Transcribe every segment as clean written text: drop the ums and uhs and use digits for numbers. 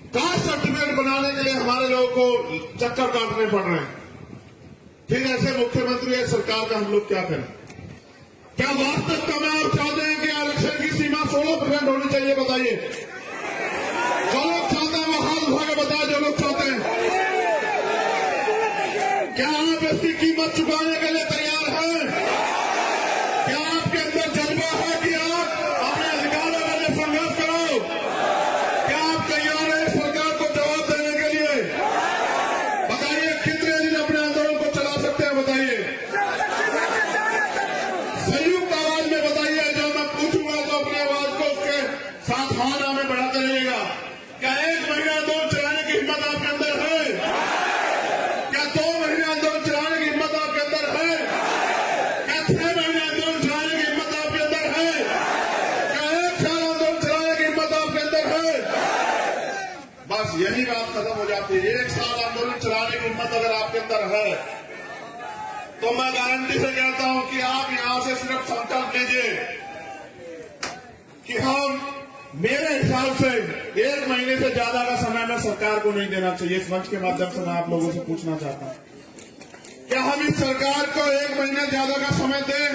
Caste certificate बनाने के लिए हमारे लोगों को चक्कर काटने पड़ रहे हैं। फिर ऐसे मुख्यमंत्री या सरकार का हम लोग क्या करें? क्या वास्तविकता में आप चाहते हैं कि आरक्षण की सीमा 16% होनी चाहिए? बताइए। जो लोग चाहते हैं वो हाथ उठा के बताए, जो लोग चाहते हैं। क्या आप इसकी कीमत चुकाने के लिए तैयार हैं? क्या आपके अंदर जज्बा है कि आप अपने अधिकारों के लिए संघर्ष करो? क्या आप तैयार हैं सरकार को जवाब देने के लिए? बताइए, कितने दिन अपने आंदोलन को चला सकते हैं? बताइए, संयुक्त आवाज में बताइए। जब मैं पूछूंगा तो अपनी आवाज को उसके साथ हाथ में बढ़ाते रहिएगा। क्या 1 महीना आंदोलन चलाने की हिम्मत आपके अंदर है? क्या 2 महीने आंदोलन चलाने की हिम्मत आपके अंदर है? क्या 6 महीने आंदोलन चलाने की हिम्मत आपके अंदर है? क्या 1 साल आंदोलन चलाने की हिम्मत आपके अंदर है? बस यही बात खत्म हो जाती है। 1 साल आंदोलन चलाने की हिम्मत अगर आपके अंदर है तो मैं गारंटी से कहता हूं कि आप यहां से सिर्फ संकल्प लीजिए कि हम, मेरे हिसाब से 1 महीने से ज्यादा का समय मैं सरकार को नहीं देना चाहिए। इस मंच के माध्यम से मैं आप लोगों से पूछना चाहता हूं, क्या हम इस सरकार को 1 महीने ज्यादा का समय दें?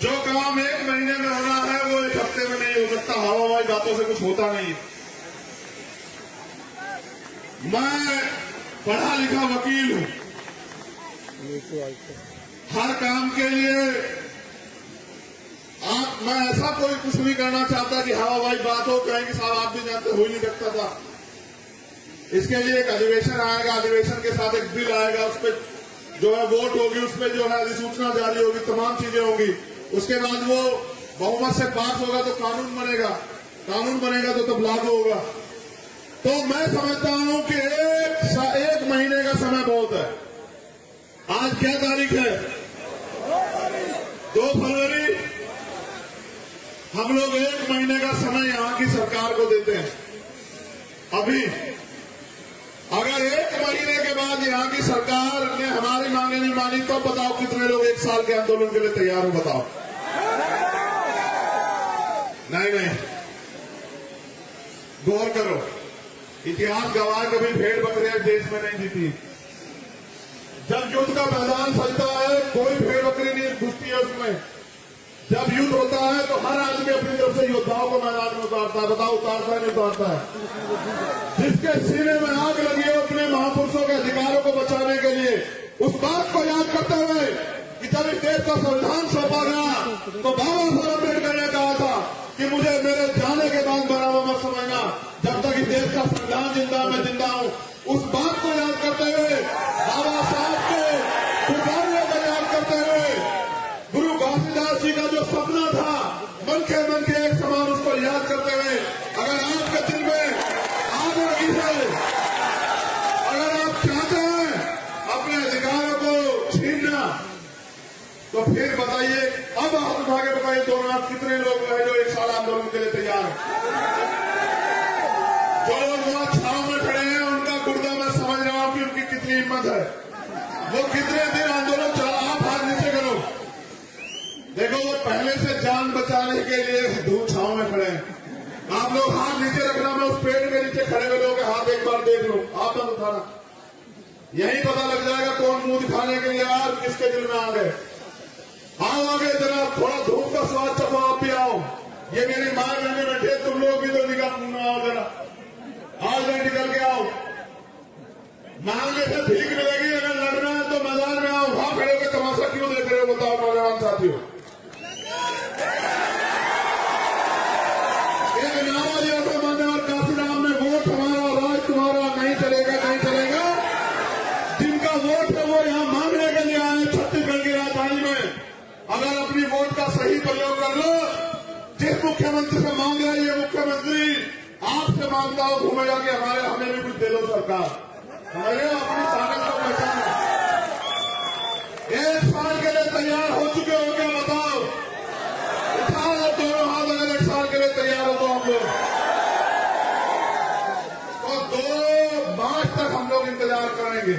जो काम 1 महीने में होना है वो 1 हफ्ते में नहीं हो सकता। हवाई बातों से कुछ होता नहीं। मैं पढ़ा लिखा वकील हूं। हर काम के लिए मैं ऐसा कोई कुछ नहीं करना चाहता कि हवाई बात हो, कहेंगे साहब आप भी जानते, हो ही नहीं सकता था। इसके लिए एक अधिवेशन आएगा, अधिवेशन के साथ एक बिल आएगा, उस पर जो है वोट होगी, उस पर जो है अधिसूचना जारी होगी, तमाम चीजें होंगी। उसके बाद वो बहुमत से पास होगा तो कानून बनेगा, कानून बनेगा तो तब लागू होगा। तो मैं समझता हूं कि 1 महीने का समय बहुत है। आज क्या तारीख है? 2 फरवरी। हम लोग 1 महीने का समय यहां की सरकार को देते हैं। अभी अगर 1 महीने के बाद यहां की सरकार ने हमारी मांगे नहीं मानी तो बताओ कितने लोग 1 साल के आंदोलन के लिए तैयार हो? बताओ। नहीं, गौर करो। इतिहास गवाह, कभी भेड़ बकरियां देश में नहीं जीती। जब युद्ध का मैदान सजता है कोई भेड़ बकरी नहीं घुसती है उसमें। जब युद्ध होता है तो हर आदमी अपनी तरफ से योद्धाओं को मैदान में उतारता है। बताओ, उतारता है नहीं उतारता है? जिसके सीने में आग लगी है अपने महापुरुषों के अधिकारों को बचाने के लिए, उस बात को याद करते हुए कि जब इस देश का संविधान सौंपा गया तो बाबा साहब अम्बेडकर ने कहा था कि मुझे मेरे जाने के बाद बराबर मत समझना, जब तक इस देश का संविधान जिंदा मैं जिंदा हूं। उस बात को याद करते हुए, बाबा साहब के कुर्बानियों को याद करते हुए, गुरु घासीदास जी का जो सपना था मन के एक समान, उसको याद करते हुए, अगर आपके दिल में आग लगी है, अगर आप चाहते हैं अपने अधिकारों को छीनना, तो फिर बताइए, अब हाथ उठा के बताइए दोनों आप कितने लोग हैं जो 1 साल आंदोलन के लिए तैयार हैं? जो लोग वहां छाव में खड़े हैं उनका गुर्दा मैं समझ रहा हूं कि उनकी कितनी हिम्मत है। वो कितने दिन आंदोलन चला? आप हाथ नीचे करो। देखो, वो पहले से जान बचाने के लिए धूप छाव में खड़े हैं। आप लोग हाथ नीचे रखना। मैं उस पेड़ के नीचे खड़े हुए लोगों के हाथ एक बार देख लो। आप मत उठाना, यही पता लग जाएगा कौन मुंह दिखाने के लिए यार किसके दिल में आ गए। आओ आगे जरा, थोड़ा धूप का स्वाद चखो, आप भी आओ। ये मेरी मां बहने बैठे, तुम लोग भी तो निकाल आओ जरा, आओ जरा निकल के आओ। मांगे से भीख मिलेगी, अगर लड़ना है तो मैदान में आओ। वहां खड़े होकर तमाशा क्यों देख रहे हो? बताओ नौजवान साथियों। एक नारा दिया था मैंने और काशीराम में, वोट हमारा राज तुम्हारा, नहीं चलेगा नहीं चलेगा। जिनका वोट है वो यहां मांगने के लिए आए छत्तीसगढ़ की राजधानी में। अगर अपनी वोट का सही प्रयोग कर लो, जिस मुख्यमंत्री से मांग रहा है ये मुख्यमंत्री आपसे मांगता हो घूमेगा कि हमें भी कुछ दे दो सरकार। हमारे अपनी ताकत को पहचानो। 1 साल के लिए तैयार हो चुके हो क्या? बताओ, उठाओ दोनों हाथ अगर 1 साल के लिए तैयार हो तो हम लोग। तो 2 मार्च तक हम लोग इंतजार करेंगे।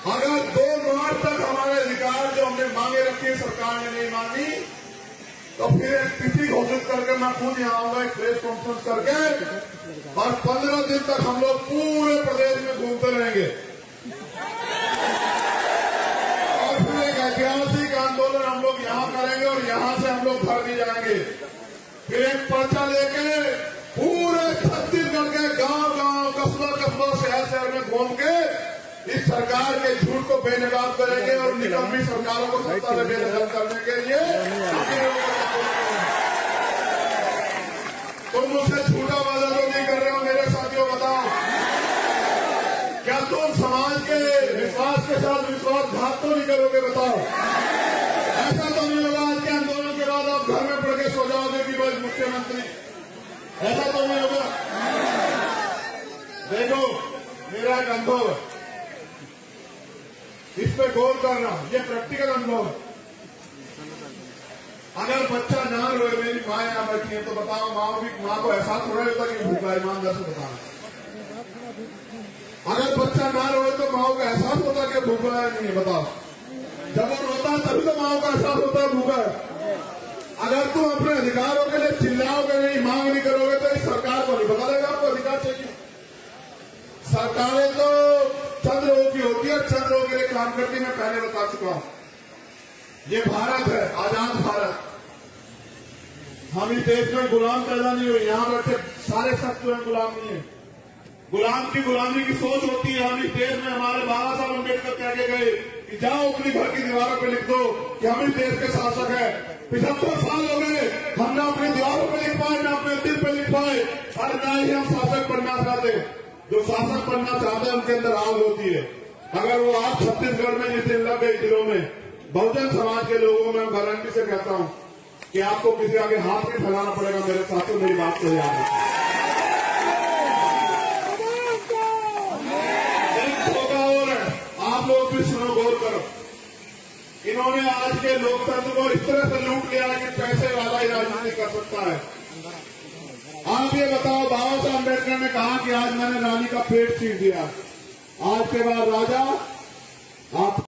अगर 2 मार्च तक हमारे अधिकार जो हमने मांगे रखे सरकार ने नहीं मानी तो फिर एक तिथि घोषित करके मैं खुद यहाँ आऊंगा एक प्रेस कॉन्फ्रेंस करके और 15 दिन तक हम लोग पूरे प्रदेश में घूमते रहेंगे और फिर एक ऐतिहासिक आंदोलन हम लोग यहाँ करेंगे और यहाँ से हम लोग घर भी जाएंगे। फिर एक पर्चा लेके पूरे छत्तीसगढ़ के गांव-गांव, कस्बा-कस्बा, शहर-शहर में घूम के इस सरकार के झूठ को बेनकाब करेंगे और निकम्मी सरकारों को सत्ता में बेदखल करने के लिए तुम मुझसे झूठा वादा तो नहीं कर रहे हो मेरे साथियों, बताओ क्या तुम समाज के विश्वास के साथ विश्वासघात तो नहीं करोगे? बताओ ऐसा तो नहीं होगा आज के आंदोलन के बाद आप घर में पड़ के सो जाओगे कि बस मुख्यमंत्री, ऐसा तो नहीं होगा? देखो मेरा एक अनुभव है, इस पे गौर करना, ये प्रैक्टिकल अनुभव है। अगर बच्चा ना रोए, मेरी माँ यहाँ बैठी है तो बताओ माँ को एहसास हो रहा होता कि भूखा है? ईमानदार से बताना। अगर बच्चा ना रोए तो माँ को एहसास होता कि भूखा है नहीं है? बताओ। जब वो रोता है तभी तो माँ को एहसास होता है भूखा है। अगर तुम अपने अधिकारों के लिए चिल्लाओगे नहीं, मांग नहीं करोगे तो इस सरकार को नहीं पता लगेगा आपको अधिकार चाहिए। सरकारें तो चंद लोगों की होती है, चंद लोगों के लिए काम करती है। मैं पहले बता चुका हूं, ये भारत है, आजाद भारत। हम इस देश में गुलाम पैदा नहीं हुए, यहाँ बैठे सारे शख्स जो है गुलाम नहीं है। गुलाम की गुलामी की सोच होती है। हम इस देश में हमारे बाबा साहब अम्बेडकर कह के गए कि जाओ अपनी घर की दीवारों पर लिख दो कि हम इस देश के शासक है। 75 साल हो गए, हम ना अपनी दीवारों पर लिख पाए, ना अपने दिल पर लिख पाए और ना ही हम शासक बनना चाहते। जो शासक बनना चाहते हैं उनके अंदर आग होती है। अगर वो आग छत्तीसगढ़ में जिस दिन लग गई दिलों में, बहुजन समाज के लोगों में गारंटी से कहता हूं कि आपको किसी आगे हाथ नहीं फैलाना पड़ेगा। मेरे साथियों मेरी बात को याद है। एक धोखा और है, आप लोग भी सुनो, गौर करो। इन्होंने आज के लोकतंत्र को इस तरह से लूट लिया है कि पैसे वाला ही राजनीति कर सकता है। आप ये बताओ, बाबा साहब अम्बेडकर ने कहा कि आज मैंने रानी का पेट चीर दिया, आज के बाद राजा आप